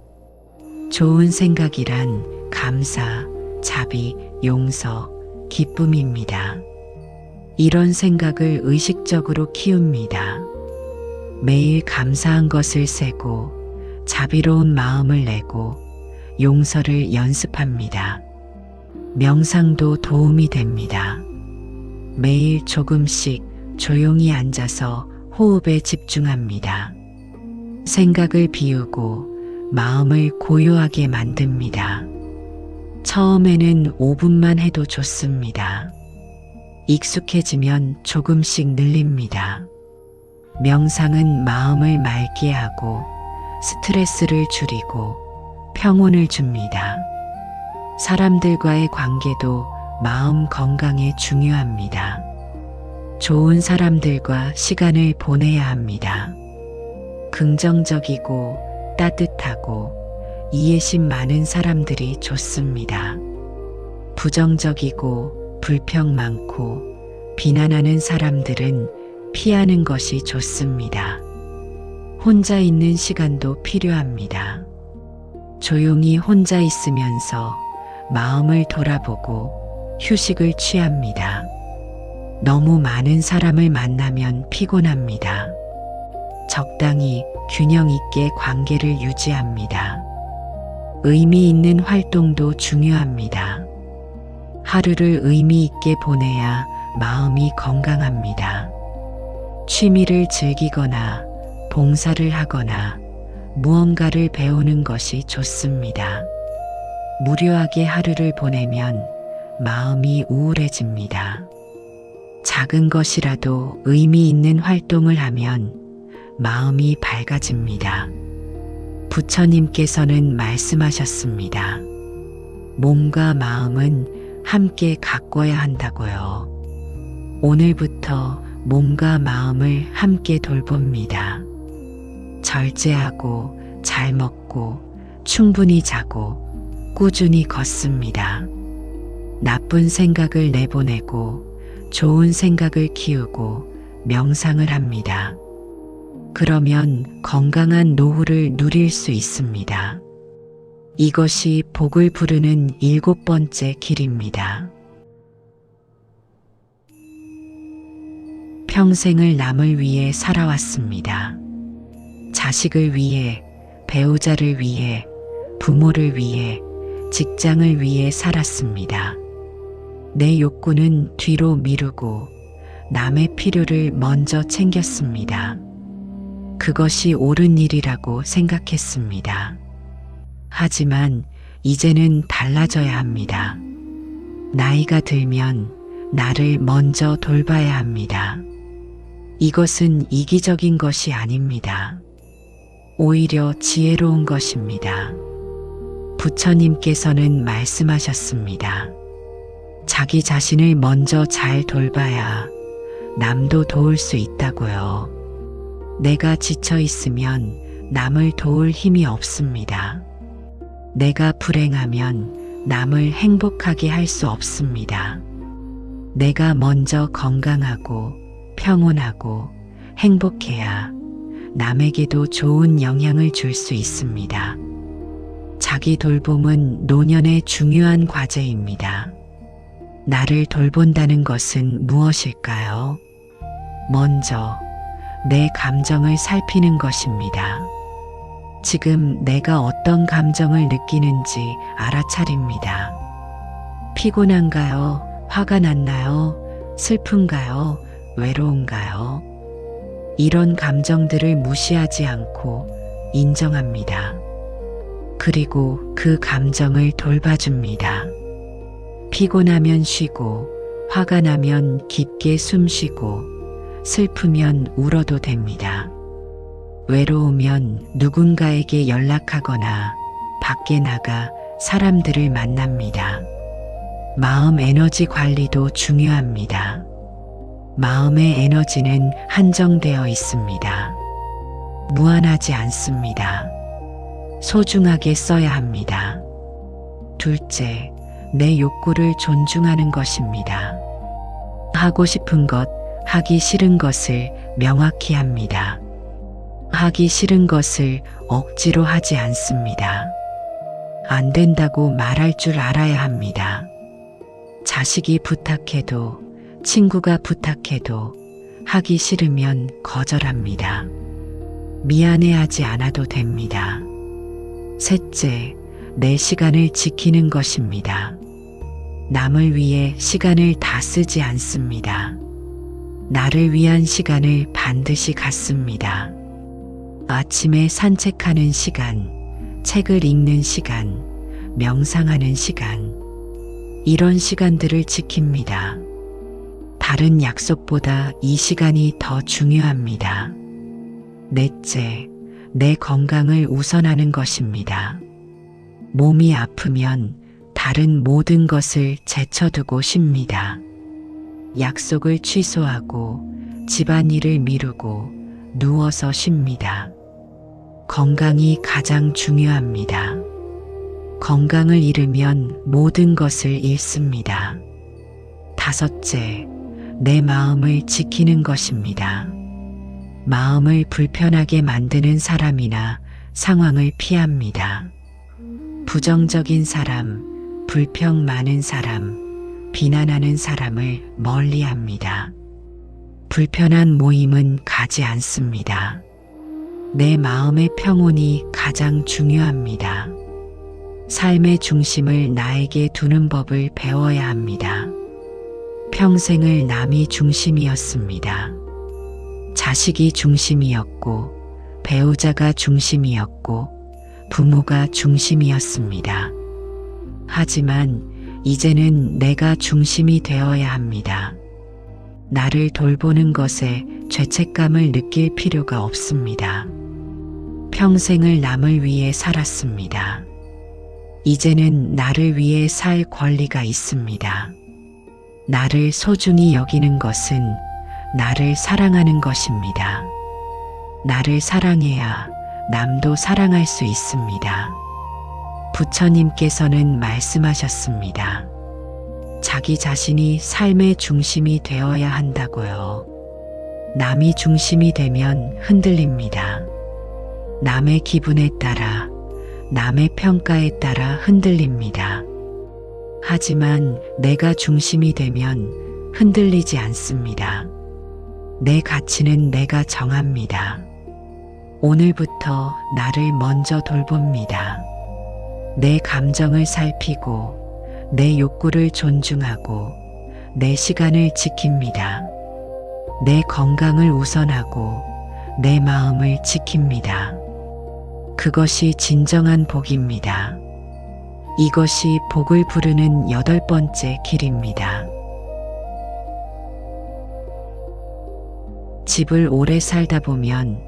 Speaker 1: 좋은 생각이란 감사, 자비, 용서, 기쁨입니다. 이런 생각을 의식적으로 키웁니다. 매일 감사한 것을 세고 자비로운 마음을 내고 용서를 연습합니다. 명상도 도움이 됩니다. 매일 조금씩 조용히 앉아서 호흡에 집중합니다. 생각을 비우고 마음을 고요하게 만듭니다. 처음에는 5분만 해도 좋습니다. 익숙해지면 조금씩 늘립니다. 명상은 마음을 맑게 하고 스트레스를 줄이고 평온을 줍니다. 사람들과의 관계도 마음 건강에 중요합니다. 좋은 사람들과 시간을 보내야 합니다. 긍정적이고 따뜻하고 이해심 많은 사람들이 좋습니다. 부정적이고 불평 많고 비난하는 사람들은 피하는 것이 좋습니다. 혼자 있는 시간도 필요합니다. 조용히 혼자 있으면서 마음을 돌아보고 휴식을 취합니다. 너무 많은 사람을 만나면 피곤합니다. 적당히 균형 있게 관계를 유지합니다. 의미 있는 활동도 중요합니다. 하루를 의미 있게 보내야 마음이 건강합니다. 취미를 즐기거나 봉사를 하거나 무언가를 배우는 것이 좋습니다. 무료하게 하루를 보내면 마음이 우울해집니다. 작은 것이라도 의미 있는 활동을 하면 마음이 밝아집니다. 부처님께서는 말씀하셨습니다. 몸과 마음은 함께 가꿔야 한다고요. 오늘부터 몸과 마음을 함께 돌봅니다. 절제하고 잘 먹고 충분히 자고 꾸준히 걷습니다. 나쁜 생각을 내보내고 좋은 생각을 키우고 명상을 합니다. 그러면 건강한 노후를 누릴 수 있습니다. 이것이 복을 부르는 7번째 길입니다. 평생을 남을 위해 살아왔습니다. 자식을 위해, 배우자를 위해, 부모를 위해, 직장을 위해 살았습니다. 내 욕구는 뒤로 미루고 남의 필요를 먼저 챙겼습니다. 그것이 옳은 일이라고 생각했습니다. 하지만 이제는 달라져야 합니다. 나이가 들면 나를 먼저 돌봐야 합니다. 이것은 이기적인 것이 아닙니다. 오히려 지혜로운 것입니다. 부처님께서는 말씀하셨습니다. 자기 자신을 먼저 잘 돌봐야 남도 도울 수 있다고요. 내가 지쳐 있으면 남을 도울 힘이 없습니다. 내가 불행하면 남을 행복하게 할 수 없습니다. 내가 먼저 건강하고 평온하고 행복해야 남에게도 좋은 영향을 줄 수 있습니다. 자기 돌봄은 노년의 중요한 과제입니다. 나를 돌본다는 것은 무엇일까요? 먼저 내 감정을 살피는 것입니다. 지금 내가 어떤 감정을 느끼는지 알아차립니다. 피곤한가요? 화가 났나요? 슬픈가요? 외로운가요? 이런 감정들을 무시하지 않고 인정합니다. 그리고 그 감정을 돌봐줍니다. 피곤하면 쉬고, 화가 나면 깊게 숨 쉬고, 슬프면 울어도 됩니다. 외로우면 누군가에게 연락하거나 밖에 나가 사람들을 만납니다. 마음 에너지 관리도 중요합니다. 마음의 에너지는 한정되어 있습니다. 무한하지 않습니다. 소중하게 써야 합니다. 둘째, 내 욕구를 존중하는 것입니다. 하고 싶은 것, 하기 싫은 것을 명확히 합니다. 하기 싫은 것을 억지로 하지 않습니다. 안 된다고 말할 줄 알아야 합니다. 자식이 부탁해도, 친구가 부탁해도 하기 싫으면 거절합니다. 미안해하지 않아도 됩니다. 셋째, 내 시간을 지키는 것입니다. 남을 위해 시간을 다 쓰지 않습니다. 나를 위한 시간을 반드시 갖습니다. 아침에 산책하는 시간, 책을 읽는 시간, 명상하는 시간, 이런 시간들을 지킵니다. 다른 약속보다 이 시간이 더 중요합니다. 넷째, 내 건강을 우선하는 것입니다. 몸이 아프면 다른 모든 것을 제쳐두고 쉽니다. 약속을 취소하고 집안일을 미루고 누워서 쉽니다. 건강이 가장 중요합니다. 건강을 잃으면 모든 것을 잃습니다. 다섯째, 내 마음을 지키는 것입니다. 마음을 불편하게 만드는 사람이나 상황을 피합니다. 부정적인 사람, 불평 많은 사람, 비난하는 사람을 멀리합니다. 불편한 모임은 가지 않습니다. 내 마음의 평온이 가장 중요합니다. 삶의 중심을 나에게 두는 법을 배워야 합니다. 평생을 남이 중심이었습니다. 자식이 중심이었고, 배우자가 중심이었고, 부모가 중심이었습니다. 하지만 이제는 내가 중심이 되어야 합니다. 나를 돌보는 것에 죄책감을 느낄 필요가 없습니다. 평생을 남을 위해 살았습니다. 이제는 나를 위해 살 권리가 있습니다. 나를 소중히 여기는 것은 나를 사랑하는 것입니다. 나를 사랑해야 남도 사랑할 수 있습니다. 부처님께서는 말씀하셨습니다. 자기 자신이 삶의 중심이 되어야 한다고요. 남이 중심이 되면 흔들립니다. 남의 기분에 따라, 남의 평가에 따라 흔들립니다. 하지만 내가 중심이 되면 흔들리지 않습니다. 내 가치는 내가 정합니다. 오늘부터 나를 먼저 돌봅니다. 내 감정을 살피고 내 욕구를 존중하고 내 시간을 지킵니다. 내 건강을 우선하고 내 마음을 지킵니다. 그것이 진정한 복입니다. 이것이 복을 부르는 8번째 길입니다. 집을 오래 살다 보면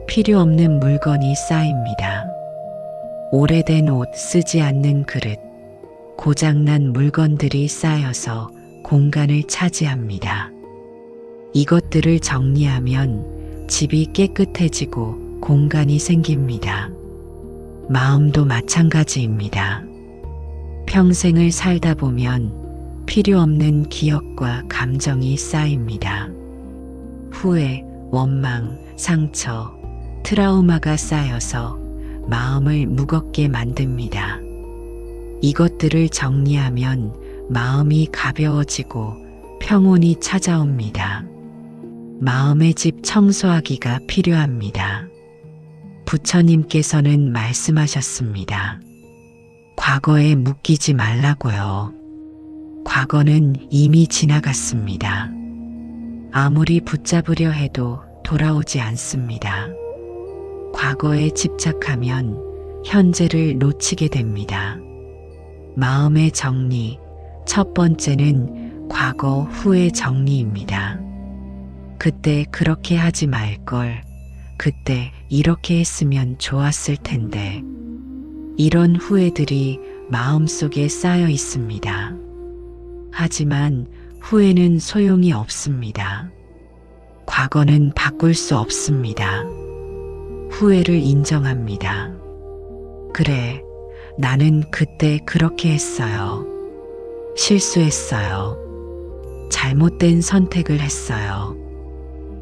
Speaker 1: 필요 없는 물건이 쌓입니다. 오래된 옷, 쓰지 않는 그릇, 고장난 물건들이 쌓여서 공간을 차지합니다. 이것들을 정리하면 집이 깨끗해지고 공간이 생깁니다. 마음도 마찬가지입니다. 평생을 살다 보면 필요 없는 기억과 감정이 쌓입니다. 후회, 원망, 상처, 트라우마가 쌓여서 마음을 무겁게 만듭니다. 이것들을 정리하면 마음이 가벼워지고 평온이 찾아옵니다. 마음의 집 청소하기가 필요합니다. 부처님께서는 말씀하셨습니다. 과거에 묶이지 말라고요. 과거는 이미 지나갔습니다. 아무리 붙잡으려 해도 돌아오지 않습니다. 과거에 집착하면 현재를 놓치게 됩니다. 마음의 정리, 첫 번째는 과거 후의 정리입니다. 그때 그렇게 하지 말걸, 그때 이렇게 했으면 좋았을 텐데. 이런 후회들이 마음속에 쌓여 있습니다. 하지만 후회는 소용이 없습니다. 과거는 바꿀 수 없습니다. 후회를 인정합니다. 그래, 나는 그때 그렇게 했어요. 실수했어요. 잘못된 선택을 했어요.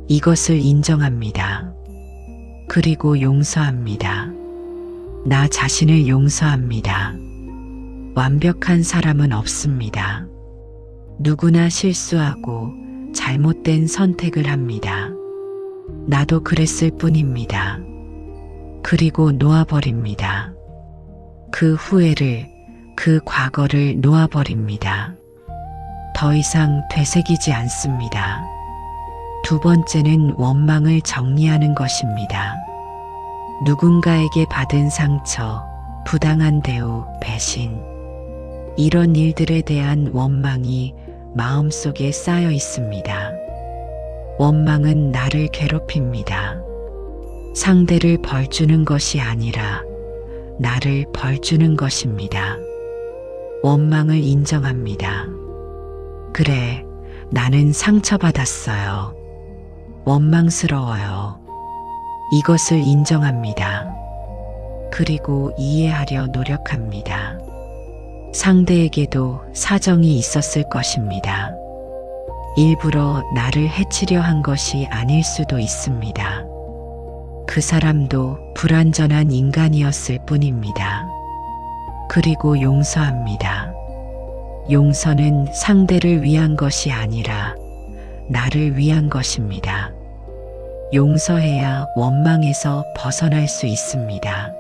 Speaker 1: 이것을 인정합니다. 그리고 용서합니다. 나 자신을 용서합니다. 완벽한 사람은 없습니다. 누구나 실수하고 잘못된 선택을 합니다. 나도 그랬을 뿐입니다. 그리고 놓아버립니다. 그 후회를, 그 과거를 놓아버립니다. 더 이상 되새기지 않습니다. 두 번째는 원망을 정리하는 것입니다. 누군가에게 받은 상처, 부당한 대우, 배신, 이런 일들에 대한 원망이 마음속에 쌓여 있습니다. 원망은 나를 괴롭힙니다. 상대를 벌주는 것이 아니라 나를 벌주는 것입니다. 원망을 인정합니다. 그래, 나는 상처받았어요. 원망스러워요. 이것을 인정합니다. 그리고 이해하려 노력합니다. 상대에게도 사정이 있었을 것입니다. 일부러 나를 해치려 한 것이 아닐 수도 있습니다. 그 사람도 불완전한 인간이었을 뿐입니다. 그리고 용서합니다. 용서는 상대를 위한 것이 아니라 나를 위한 것입니다. 용서해야 원망에서 벗어날 수 있습니다.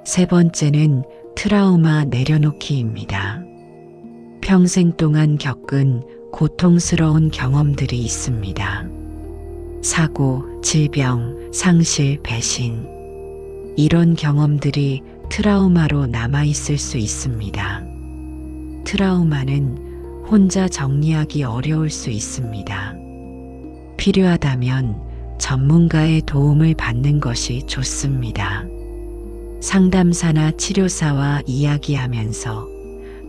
Speaker 1: 세 번째는 트라우마 내려놓기입니다. 평생 동안 겪은 고통스러운 경험들이 있습니다. 사고, 질병, 상실, 배신. 이런 경험들이 트라우마로 남아있을 수 있습니다. 트라우마는 혼자 정리하기 어려울 수 있습니다. 필요하다면 전문가의 도움을 받는 것이 좋습니다. 상담사나 치료사와 이야기하면서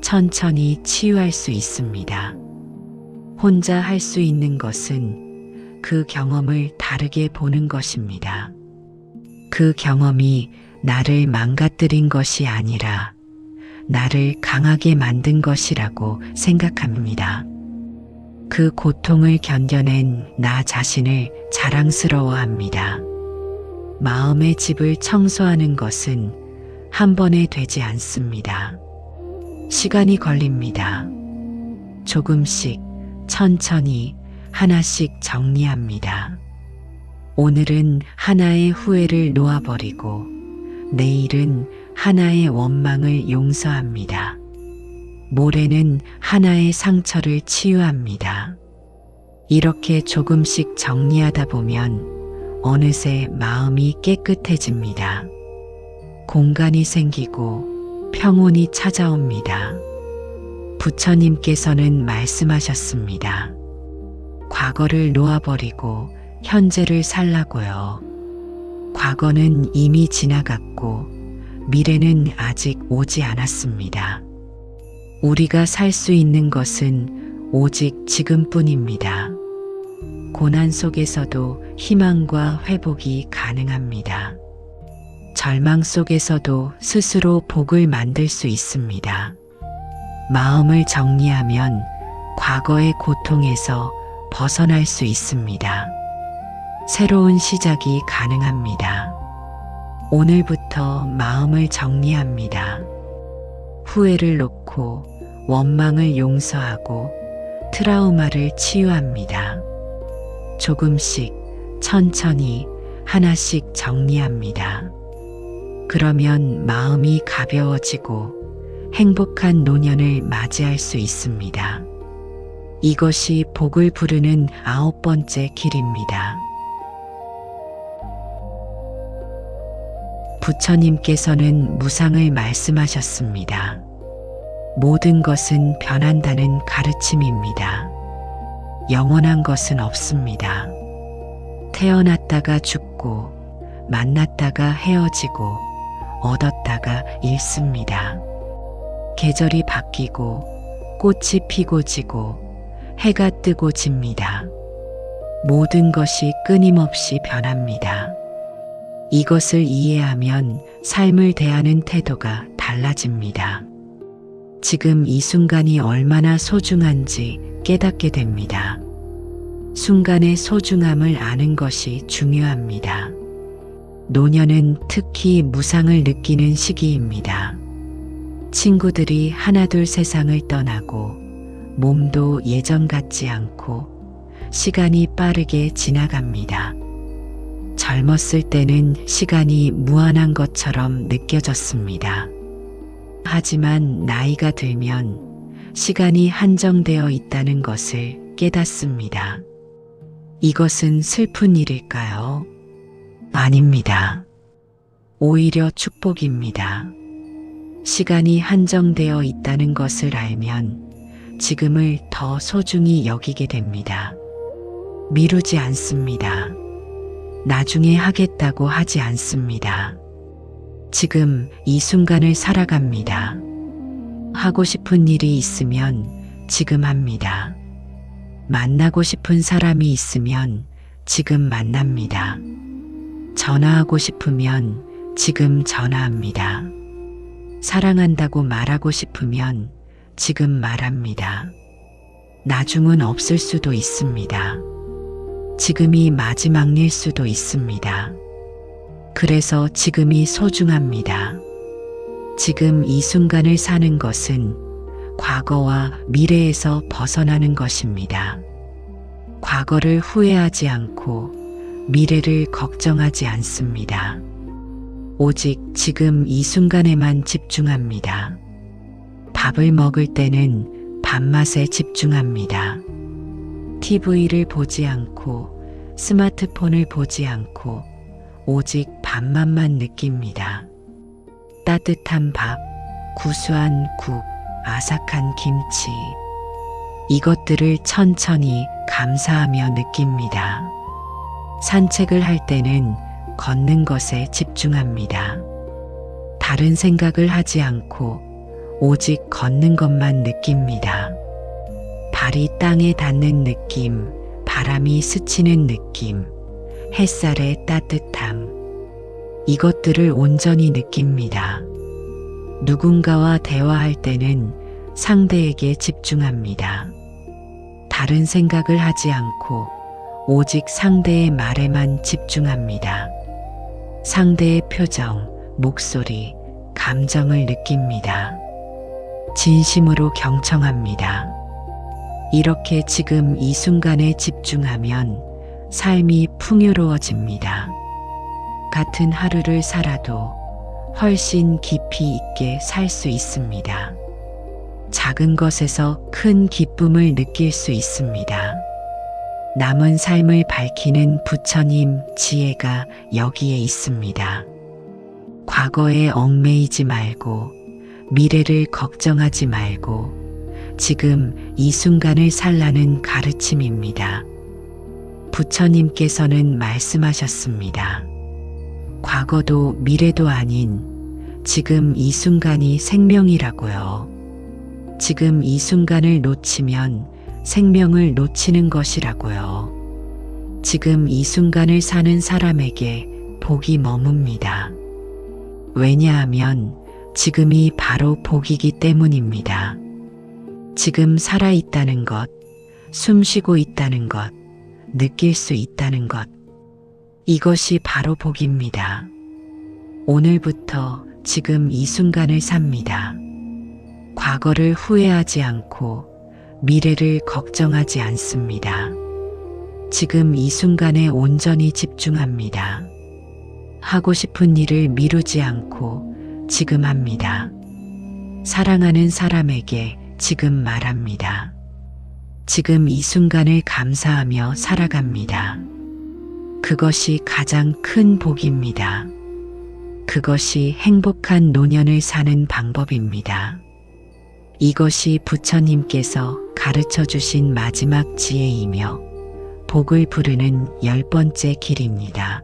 Speaker 1: 천천히 치유할 수 있습니다. 혼자 할 수 있는 것은 그 경험을 다르게 보는 것입니다. 그 경험이 나를 망가뜨린 것이 아니라 나를 강하게 만든 것이라고 생각합니다. 그 고통을 견뎌낸 나 자신을 자랑스러워합니다. 마음의 집을 청소하는 것은 한 번에 되지 않습니다. 시간이 걸립니다. 조금씩, 천천히, 하나씩 정리합니다. 오늘은 하나의 후회를 놓아버리고 내일은 하나의 원망을 용서합니다. 모레는 하나의 상처를 치유합니다. 이렇게 조금씩 정리하다 보면 어느새 마음이 깨끗해집니다. 공간이 생기고 평온이 찾아옵니다. 부처님께서는 말씀하셨습니다. 과거를 놓아버리고 현재를 살라고요. 과거는 이미 지나갔고 미래는 아직 오지 않았습니다. 우리가 살 수 있는 것은 오직 지금뿐입니다. 고난 속에서도 희망과 회복이 가능합니다. 절망 속에서도 스스로 복을 만들 수 있습니다. 마음을 정리하면 과거의 고통에서 벗어날 수 있습니다. 새로운 시작이 가능합니다. 오늘부터 마음을 정리합니다. 후회를 놓고 원망을 용서하고 트라우마를 치유합니다. 조금씩, 천천히, 하나씩 정리합니다. 그러면 마음이 가벼워지고 행복한 노년을 맞이할 수 있습니다. 이것이 복을 부르는 9번째 길입니다. 부처님께서는 무상을 말씀하셨습니다. 모든 것은 변한다는 가르침입니다. 영원한 것은 없습니다. 태어났다가 죽고, 만났다가 헤어지고, 얻었다가 잃습니다. 계절이 바뀌고, 꽃이 피고 지고, 해가 뜨고 집니다. 모든 것이 끊임없이 변합니다. 이것을 이해하면 삶을 대하는 태도가 달라집니다. 지금 이 순간이 얼마나 소중한지 깨닫게 됩니다. 순간의 소중함을 아는 것이 중요합니다. 노년은 특히 무상을 느끼는 시기입니다. 친구들이 하나둘 세상을 떠나고 몸도 예전 같지 않고 시간이 빠르게 지나갑니다. 젊었을 때는 시간이 무한한 것처럼 느껴졌습니다. 하지만 나이가 들면 시간이 한정되어 있다는 것을 깨닫습니다. 이것은 슬픈 일일까요? 아닙니다. 오히려 축복입니다. 시간이 한정되어 있다는 것을 알면 지금을 더 소중히 여기게 됩니다. 미루지 않습니다. 나중에 하겠다고 하지 않습니다. 지금 이 순간을 살아갑니다. 하고 싶은 일이 있으면 지금 합니다. 만나고 싶은 사람이 있으면 지금 만납니다. 전화하고 싶으면 지금 전화합니다. 사랑한다고 말하고 싶으면 지금 말합니다. 나중은 없을 수도 있습니다. 지금이 마지막일 수도 있습니다. 그래서 지금이 소중합니다. 지금 이 순간을 사는 것은 과거와 미래에서 벗어나는 것입니다. 과거를 후회하지 않고 미래를 걱정하지 않습니다. 오직 지금 이 순간에만 집중합니다. 밥을 먹을 때는 밥맛에 집중합니다. TV를 보지 않고 스마트폰을 보지 않고 오직 밥맛만 느낍니다. 따뜻한 밥, 구수한 국, 아삭한 김치. 이것들을 천천히 감사하며 느낍니다. 산책을 할 때는 걷는 것에 집중합니다. 다른 생각을 하지 않고 오직 걷는 것만 느낍니다. 발이 땅에 닿는 느낌, 바람이 스치는 느낌, 햇살의 따뜻함. 이것들을 온전히 느낍니다. 누군가와 대화할 때는 상대에게 집중합니다. 다른 생각을 하지 않고 오직 상대의 말에만 집중합니다. 상대의 표정, 목소리, 감정을 느낍니다. 진심으로 경청합니다. 이렇게 지금 이 순간에 집중하면 삶이 풍요로워집니다. 같은 하루를 살아도 훨씬 깊이 있게 살 수 있습니다. 작은 것에서 큰 기쁨을 느낄 수 있습니다. 남은 삶을 밝히는 부처님 지혜가 여기에 있습니다. 과거에 얽매이지 말고 미래를 걱정하지 말고 지금 이 순간을 살라는 가르침입니다. 부처님께서는 말씀하셨습니다. 과거도 미래도 아닌 지금 이 순간이 생명이라고요. 지금 이 순간을 놓치면 생명을 놓치는 것이라고요. 지금 이 순간을 사는 사람에게 복이 머뭅니다. 왜냐하면 지금이 바로 복이기 때문입니다. 지금 살아있다는 것, 숨 쉬고 있다는 것, 느낄 수 있다는 것. 이것이 바로 복입니다. 오늘부터 지금 이 순간을 삽니다. 과거를 후회하지 않고 미래를 걱정하지 않습니다. 지금 이 순간에 온전히 집중합니다. 하고 싶은 일을 미루지 않고 지금 합니다. 사랑하는 사람에게 지금 말합니다. 지금 이 순간을 감사하며 살아갑니다. 그것이 가장 큰 복입니다. 그것이 행복한 노년을 사는 방법입니다. 이것이 부처님께서 가르쳐 주신 마지막 지혜이며 복을 부르는 10번째 길입니다.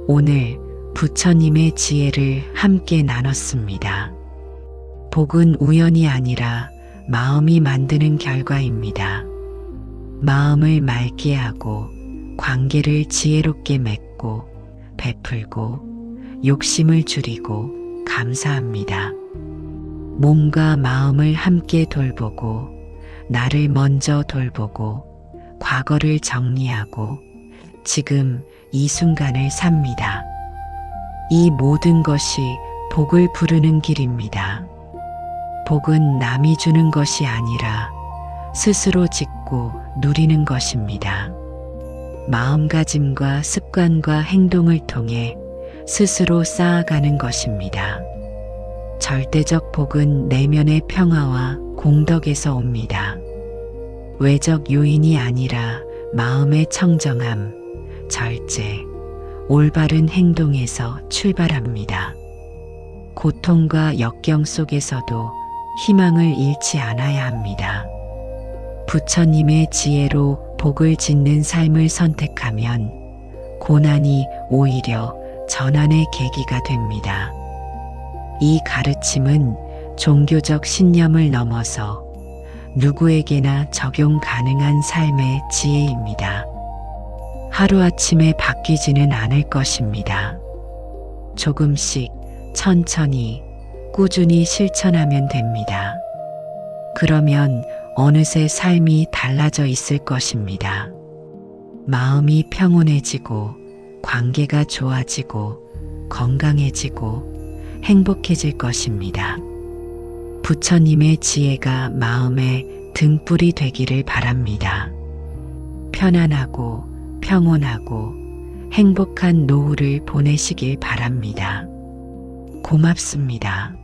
Speaker 1: 오늘 부처님의 지혜를 함께 나눴습니다. 복은 우연이 아니라 마음이 만드는 결과입니다. 마음을 맑게 하고 관계를 지혜롭게 맺고 베풀고 욕심을 줄이고 감사합니다. 몸과 마음을 함께 돌보고 나를 먼저 돌보고 과거를 정리하고 지금 이 순간을 삽니다. 이 모든 것이 복을 부르는 길입니다. 복은 남이 주는 것이 아니라 스스로 짓고 누리는 것입니다. 마음가짐과 습관과 행동을 통해 스스로 쌓아가는 것입니다. 절대적 복은 내면의 평화와 공덕에서 옵니다. 외적 요인이 아니라 마음의 청정함, 절제, 올바른 행동에서 출발합니다. 고통과 역경 속에서도 희망을 잃지 않아야 합니다. 부처님의 지혜로 복을 짓는 삶을 선택하면 고난이 오히려 전환의 계기가 됩니다. 이 가르침은 종교적 신념을 넘어서 누구에게나 적용 가능한 삶의 지혜입니다. 하루아침에 바뀌지는 않을 것입니다. 조금씩 천천히 꾸준히 실천하면 됩니다. 그러면 어느새 삶이 달라져 있을 것입니다. 마음이 평온해지고 관계가 좋아지고 건강해지고 행복해질 것입니다. 부처님의 지혜가 마음의 등불이 되기를 바랍니다. 편안하고 평온하고 행복한 노후를 보내시길 바랍니다. 고맙습니다.